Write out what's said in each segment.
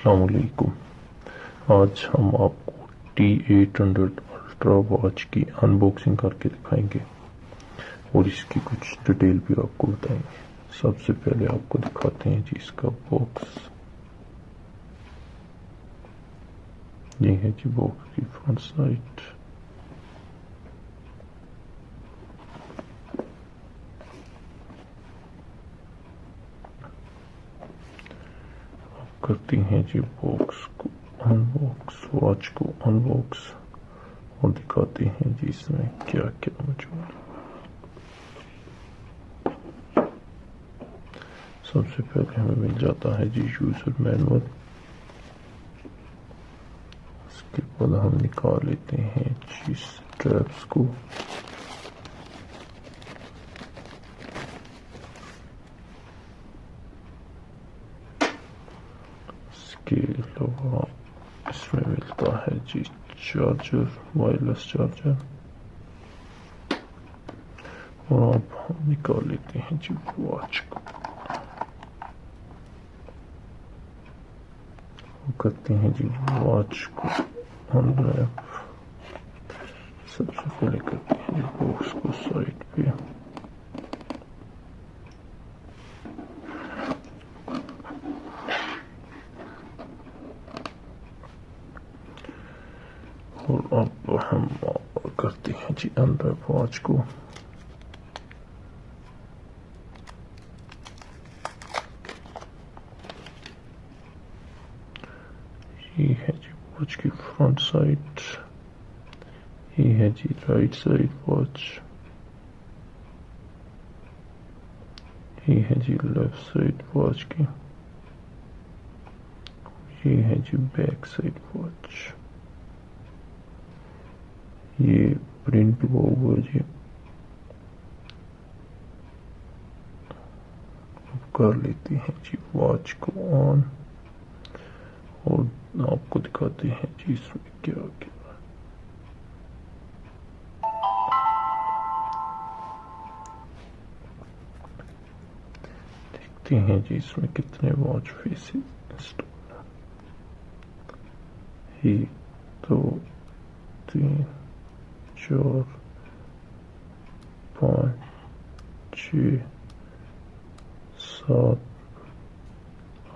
अस्सलाम वालेकुम। आज हम आपको T800 अल्ट्रा वॉच की अनबॉक्सिंग करके दिखाएंगे और इसकी कुछ डिटेल भी आपको बताएंगे। सबसे पहले आपको दिखाते हैं जी इसका बॉक्स। ये है जी बॉक्स की फ्रंट साइड। करती हैं जी बॉक्स को अनबॉक्स, वॉच को अनबॉक्स और दिखाते हैं जी इसमें क्या क्या मौजूद है। सबसे पहले हमें मिल जाता है जी यूजर मैनुअल। उसके बाद हम निकाल लेते हैं जी स्ट्रैप्स को। इसके अलावा इसमें मिलता है जी चार्जर, वायरलेस चार्जर। और अब हम निकाल लेते हैं जी वॉच को। करते हैं जी वॉच को अनरैप। सबसे पहले करते हैं जी बॉक्स को साइड पे। और अब हम करते हैं जी अनरैप वॉच को। ये है जी वॉच की फ्रंट साइड। ये है जी राइट साइड वॉच। ये है जी लेफ्ट साइड वॉच की। ये है जी बैक साइड वॉच। ये प्रिंट हुआ हुआ जी। अब कर लेते हैं जी वॉच को ऑन और आपको दिखाते हैं जी इसमें क्या क्या। देखते हैं जी इसमें कितने वॉच फेसेस इंस्टॉल है। 1 2 3 4 5 6 7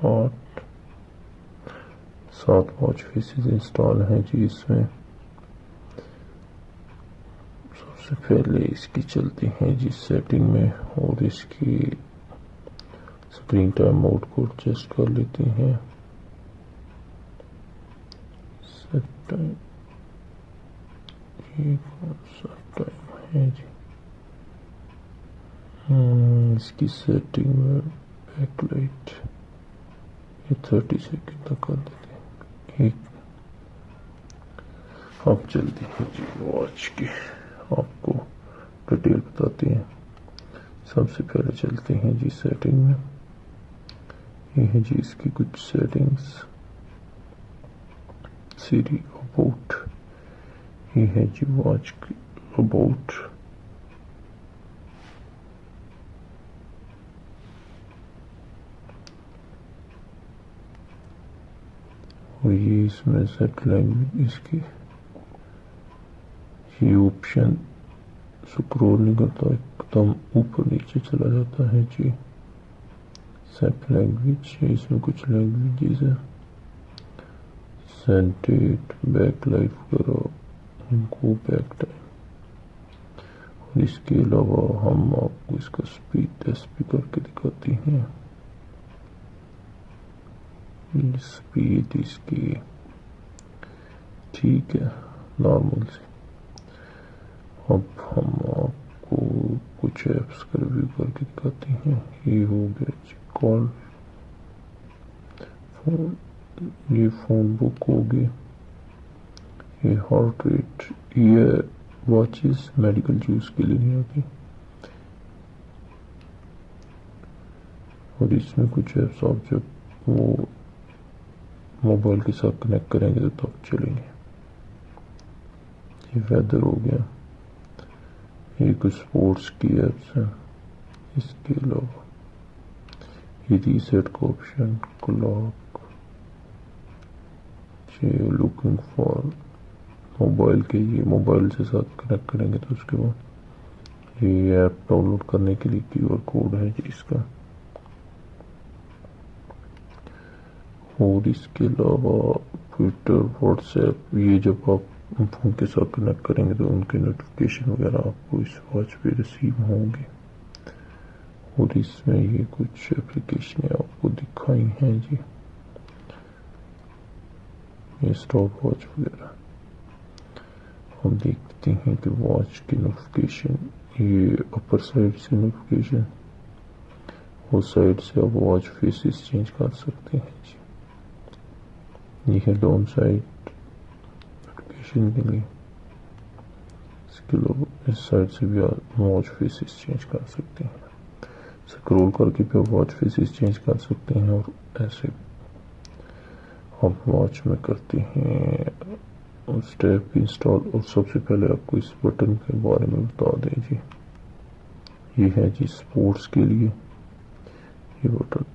8 7 वॉच फेसेस इंस्टॉल हैं जी इसमें। सबसे पहले इसकी चलती हैं जी सेटिंग में और इसकी स्क्रीन टाइम मोड को एडजस्ट कर लेते हैं। सेट टाइम, ये कौन सा टाइम है जी? इसकी सेटिंग में बैकलाइट ये 30 सेकंड तक कर देते हैं। अब चलते हैं जी वॉच की, आपको डिटेल बताते हैं। सबसे पहले चलते हैं जी सेटिंग में। ये है जी इसकी कुछ सेटिंग्स। सीरी अबाउट, ये है जी वॉच की अबाउट। और ये इसमें सेट लैंग्वेज इसकी। ये ऑप्शन स्क्रॉल नहीं करता, एकदम ऊपर नीचे चला जाता है जी। सेट लैंग्वेज, इसमें कुछ लैंग्वेजेस है। सेट डेट, बैक लाइट वगैरह, गो बैक टाइम। और इसके अलावा हम आपको इसका स्पीड टेस्ट भी करके दिखाते हैं। स्पीड इसकी ठीक है, नॉर्मल से। अब हम आपको कुछ ऐप्स का रिव्यू करके दिखाते हैं। ये हो गया कॉल, फोन, ये फोन बुक हो गया। ये हार्ट रेट, ये वॉचेस मेडिकल यूज के लिए नहीं होती। और इसमें कुछ ऐप्स आप जब वो मोबाइल के साथ कनेक्ट करेंगे तो तब चलेंगे। ये वेदर हो गया। ये कुछ स्पोर्ट्स की ऐप्स हैं। इसके अलावा ये रीसेट का ऑप्शन, क्लॉक, ये लुकिंग फॉर मोबाइल के, ये मोबाइल से साथ कनेक्ट करेंगे तो उसके बाद ये ऐप डाउनलोड करने के लिए QR कोड है जी इसका। और इसके अलावा ट्विटर, व्हाट्सएप, ये जब आप फोन के साथ कनेक्ट करेंगे तो उनके नोटिफिकेशन वगैरह आपको इस वॉच पे रिसीव होंगे। और इसमें ये कुछ एप्लीकेशनें आपको दिखाई हैं जी, ये स्टॉप वॉच वगैरह। हम देखते हैं कि वॉच की नोटिफिकेशन, ये अपर साइड से नोटिफिकेशन, उस साइड से आप वॉच फेसेस चेंज कर सकते हैं जी। ये है डाउन साइड नोटिफिकेशन के लिए, इसके लोग इस साइड से भी आप वॉच फेसेस चेंज कर सकते हैं। स्क्रॉल करके भी आप वॉच फेसेस चेंज कर सकते हैं। और ऐसे आप वॉच में करते हैं स्टेप इंस्टॉल। और सबसे पहले आपको इस बटन के बारे में बता दें जी, ये है जी स्पोर्ट्स के लिए ये बटन,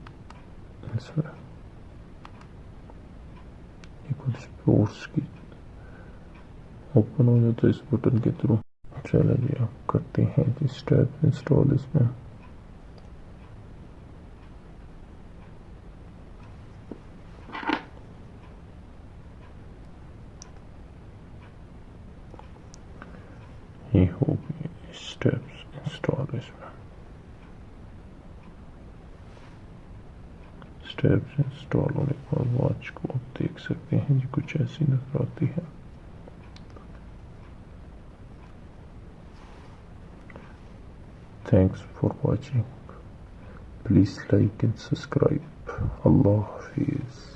इसमें ये कुछ स्पोर्ट्स की ओपन हो जाता है इस बटन के थ्रू। चलो जी आप करते हैं जी स्टेप इंस्टॉल इसमें। ये हो गए स्टेप्स इंस्टॉल इसमें। स्टेप्स इंस्टॉल होने के बाद वॉच को आप देख सकते हैं जी, कुछ ऐसी नजर आती है। Thanks for watching. Please like and subscribe. Allah Hafiz.